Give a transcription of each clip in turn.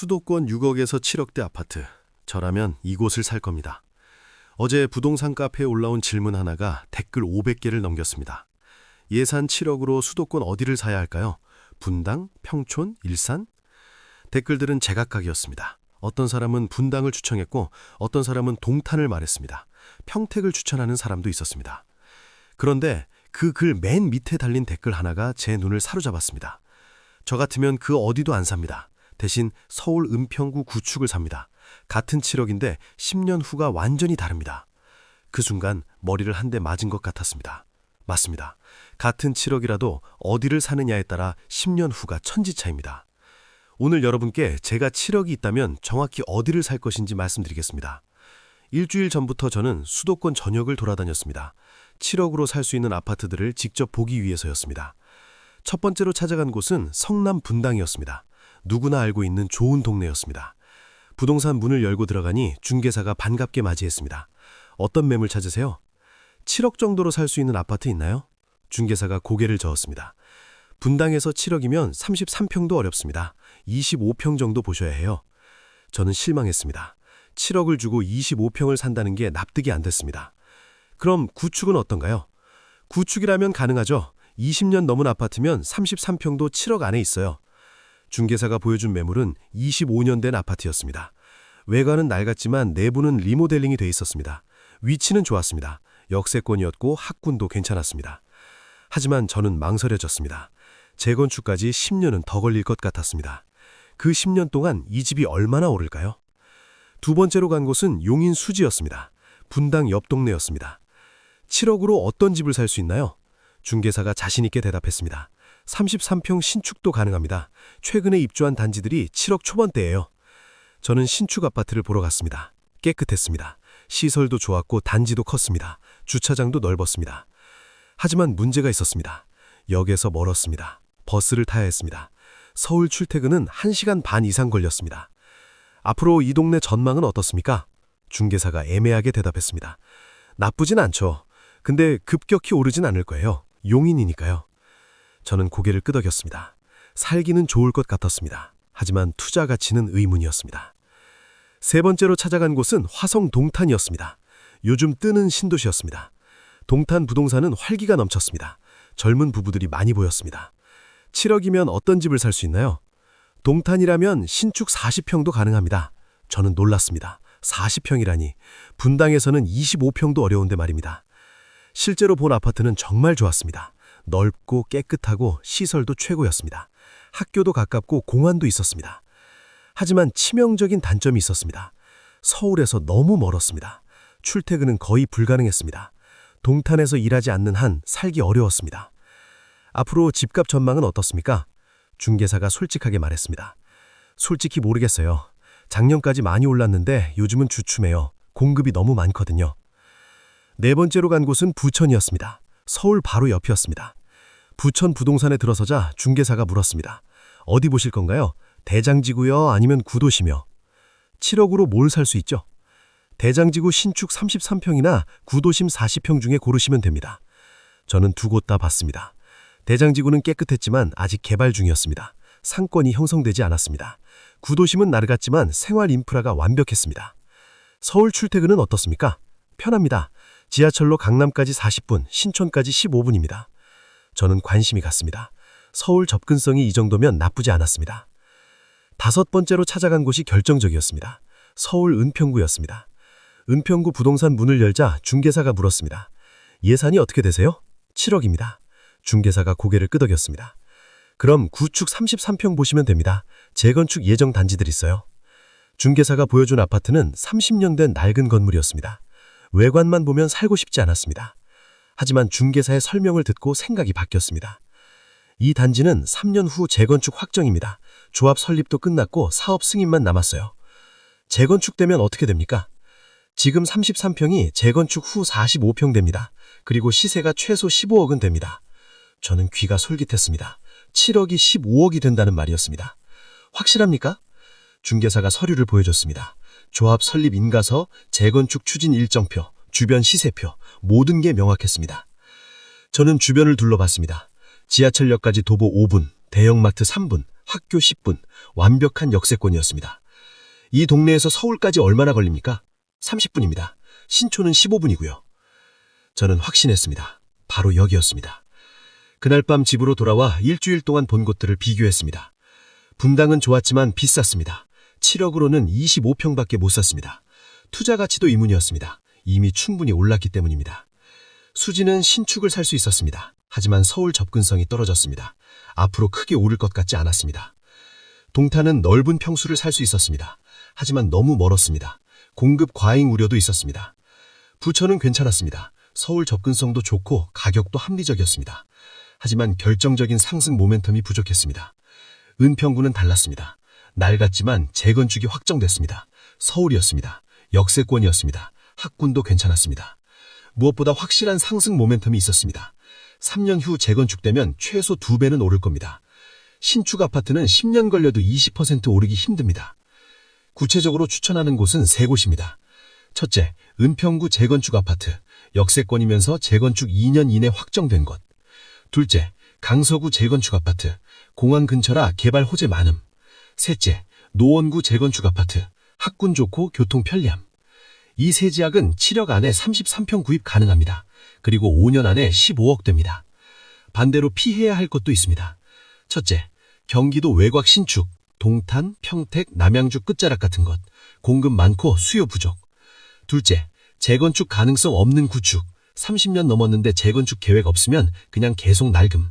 수도권 6억에서 7억대 아파트. 저라면 이곳을 살 겁니다. 어제 부동산 카페에 올라온 질문 하나가 댓글 500개를 넘겼습니다. 예산 7억으로 수도권 어디를 사야 할까요? 분당, 평촌, 일산? 댓글들은 제각각이었습니다. 어떤 사람은 분당을 추천했고 어떤 사람은 동탄을 말했습니다. 평택을 추천하는 사람도 있었습니다. 그런데 그 글 맨 밑에 달린 댓글 하나가 제 눈을 사로잡았습니다. 저 같으면 그 어디도 안 삽니다. 대신 서울 은평구 구축을 삽니다. 같은 7억인데 10년 후가 완전히 다릅니다. 그 순간 머리를 한 대 맞은 것 같았습니다. 맞습니다. 같은 7억이라도 어디를 사느냐에 따라 10년 후가 천지차입니다. 오늘 여러분께 제가 7억이 있다면 정확히 어디를 살 것인지 말씀드리겠습니다. 일주일 전부터 저는 수도권 전역을 돌아다녔습니다. 7억으로 살 수 있는 아파트들을 직접 보기 위해서였습니다. 첫 번째로 찾아간 곳은 성남 분당이었습니다. 누구나 알고 있는 좋은 동네였습니다. 부동산 문을 열고 들어가니 중개사가 반갑게 맞이했습니다. 어떤 매물 찾으세요? 7억 정도로 살 수 있는 아파트 있나요? 중개사가 고개를 저었습니다. 분당에서 7억이면 33평도 어렵습니다. 25평 정도 보셔야 해요. 저는 실망했습니다. 7억을 주고 25평을 산다는 게 납득이 안 됐습니다. 그럼 구축은 어떤가요? 구축이라면 가능하죠. 20년 넘은 아파트면 33평도 7억 안에 있어요. 중개사가 보여준 매물은 25년 된 아파트였습니다. 외관은 낡았지만 내부는 리모델링이 돼 있었습니다. 위치는 좋았습니다. 역세권이었고 학군도 괜찮았습니다. 하지만 저는 망설여졌습니다. 재건축까지 10년은 더 걸릴 것 같았습니다. 그 10년 동안 이 집이 얼마나 오를까요? 두 번째로 간 곳은 용인 수지였습니다. 분당 옆 동네였습니다. 7억으로 어떤 집을 살 수 있나요? 중개사가 자신있게 대답했습니다. 33평 신축도 가능합니다. 최근에 입주한 단지들이 7억 초반대예요. 저는 신축 아파트를 보러 갔습니다. 깨끗했습니다. 시설도 좋았고 단지도 컸습니다. 주차장도 넓었습니다. 하지만 문제가 있었습니다. 역에서 멀었습니다. 버스를 타야 했습니다. 서울 출퇴근은 1시간 반 이상 걸렸습니다. 앞으로 이 동네 전망은 어떻습니까? 중개사가 애매하게 대답했습니다. 나쁘진 않죠. 근데 급격히 오르진 않을 거예요. 용인이니까요. 저는 고개를 끄덕였습니다. 살기는 좋을 것 같았습니다. 하지만 투자 가치는 의문이었습니다. 세 번째로 찾아간 곳은 화성 동탄이었습니다. 요즘 뜨는 신도시였습니다. 동탄 부동산은 활기가 넘쳤습니다. 젊은 부부들이 많이 보였습니다. 7억이면 어떤 집을 살 수 있나요? 동탄이라면 신축 40평도 가능합니다. 저는 놀랐습니다. 40평이라니. 분당에서는 25평도 어려운데 말입니다. 실제로 본 아파트는 정말 좋았습니다. 넓고 깨끗하고 시설도 최고였습니다. 학교도 가깝고 공원도 있었습니다. 하지만 치명적인 단점이 있었습니다. 서울에서 너무 멀었습니다. 출퇴근은 거의 불가능했습니다. 동탄에서 일하지 않는 한 살기 어려웠습니다. 앞으로 집값 전망은 어떻습니까? 중개사가 솔직하게 말했습니다. 솔직히 모르겠어요. 작년까지 많이 올랐는데 요즘은 주춤해요. 공급이 너무 많거든요. 네 번째로 간 곳은 부천이었습니다. 서울 바로 옆이었습니다. 부천 부동산에 들어서자 중개사가 물었습니다. 어디 보실 건가요? 대장지구요? 아니면 구도시며? 7억으로 뭘 살 수 있죠? 대장지구 신축 33평이나 구도심 40평 중에 고르시면 됩니다. 저는 두 곳 다 봤습니다. 대장지구는 깨끗했지만 아직 개발 중이었습니다. 상권이 형성되지 않았습니다. 구도심은 낡았지만 생활 인프라가 완벽했습니다. 서울 출퇴근은 어떻습니까? 편합니다. 지하철로 강남까지 40분, 신촌까지 15분입니다. 저는 관심이 갔습니다. 서울 접근성이 이 정도면 나쁘지 않았습니다. 다섯 번째로 찾아간 곳이 결정적이었습니다. 서울 은평구였습니다. 은평구 부동산 문을 열자 중개사가 물었습니다. 예산이 어떻게 되세요? 7억입니다. 중개사가 고개를 끄덕였습니다. 그럼 구축 33평 보시면 됩니다. 재건축 예정 단지들 있어요. 중개사가 보여준 아파트는 30년 된 낡은 건물이었습니다. 외관만 보면 살고 싶지 않았습니다. 하지만 중개사의 설명을 듣고 생각이 바뀌었습니다. 이 단지는 3년 후 재건축 확정입니다. 조합 설립도 끝났고 사업 승인만 남았어요. 재건축되면 어떻게 됩니까? 지금 33평이 재건축 후 45평 됩니다. 그리고 시세가 최소 15억은 됩니다. 저는 귀가 솔깃했습니다. 7억이 15억이 된다는 말이었습니다. 확실합니까? 중개사가 서류를 보여줬습니다. 조합 설립 인가서, 재건축 추진 일정표, 주변 시세표, 모든 게 명확했습니다. 저는 주변을 둘러봤습니다. 지하철역까지 도보 5분, 대형마트 3분, 학교 10분, 완벽한 역세권이었습니다. 이 동네에서 서울까지 얼마나 걸립니까? 30분입니다. 신촌은 15분이고요. 저는 확신했습니다. 바로 여기였습니다. 그날 밤 집으로 돌아와 일주일 동안 본 곳들을 비교했습니다. 분당은 좋았지만 비쌌습니다. 7억으로는 25평밖에 못 샀습니다. 투자 가치도 이문이었습니다. 이미 충분히 올랐기 때문입니다. 수지는 신축을 살 수 있었습니다. 하지만 서울 접근성이 떨어졌습니다. 앞으로 크게 오를 것 같지 않았습니다. 동탄은 넓은 평수를 살 수 있었습니다. 하지만 너무 멀었습니다. 공급 과잉 우려도 있었습니다. 부천은 괜찮았습니다. 서울 접근성도 좋고 가격도 합리적이었습니다. 하지만 결정적인 상승 모멘텀이 부족했습니다. 은평구는 달랐습니다. 낡았지만 재건축이 확정됐습니다. 서울이었습니다. 역세권이었습니다. 학군도 괜찮았습니다. 무엇보다 확실한 상승 모멘텀이 있었습니다. 3년 후 재건축되면 최소 2배는 오를 겁니다. 신축 아파트는 10년 걸려도 20% 오르기 힘듭니다. 구체적으로 추천하는 곳은 3곳입니다. 첫째, 은평구 재건축 아파트, 역세권이면서 재건축 2년 이내 확정된 곳. 둘째, 강서구 재건축 아파트, 공항 근처라 개발 호재 많음. 셋째, 노원구 재건축 아파트, 학군 좋고 교통 편리함. 이 세 지역은 7억 안에 33평 구입 가능합니다. 그리고 5년 안에 15억 됩니다. 반대로 피해야 할 것도 있습니다. 첫째, 경기도 외곽 신축, 동탄, 평택, 남양주 끝자락 같은 것, 공급 많고 수요 부족. 둘째, 재건축 가능성 없는 구축, 30년 넘었는데 재건축 계획 없으면 그냥 계속 낡음.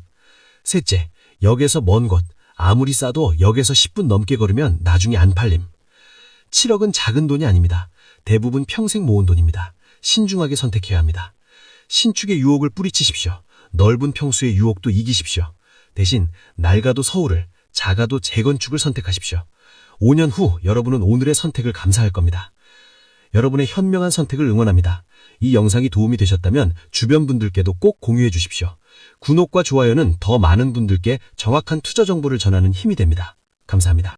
셋째, 역에서 먼 곳, 아무리 싸도 역에서 10분 넘게 걸으면 나중에 안 팔림. 7억은 작은 돈이 아닙니다. 대부분 평생 모은 돈입니다. 신중하게 선택해야 합니다. 신축의 유혹을 뿌리치십시오. 넓은 평수의 유혹도 이기십시오. 대신 낡아도 서울을, 작아도 재건축을 선택하십시오. 5년 후 여러분은 오늘의 선택을 감사할 겁니다. 여러분의 현명한 선택을 응원합니다. 이 영상이 도움이 되셨다면 주변 분들께도 꼭 공유해 주십시오. 구독과 좋아요는 더 많은 분들께 정확한 투자 정보를 전하는 힘이 됩니다. 감사합니다.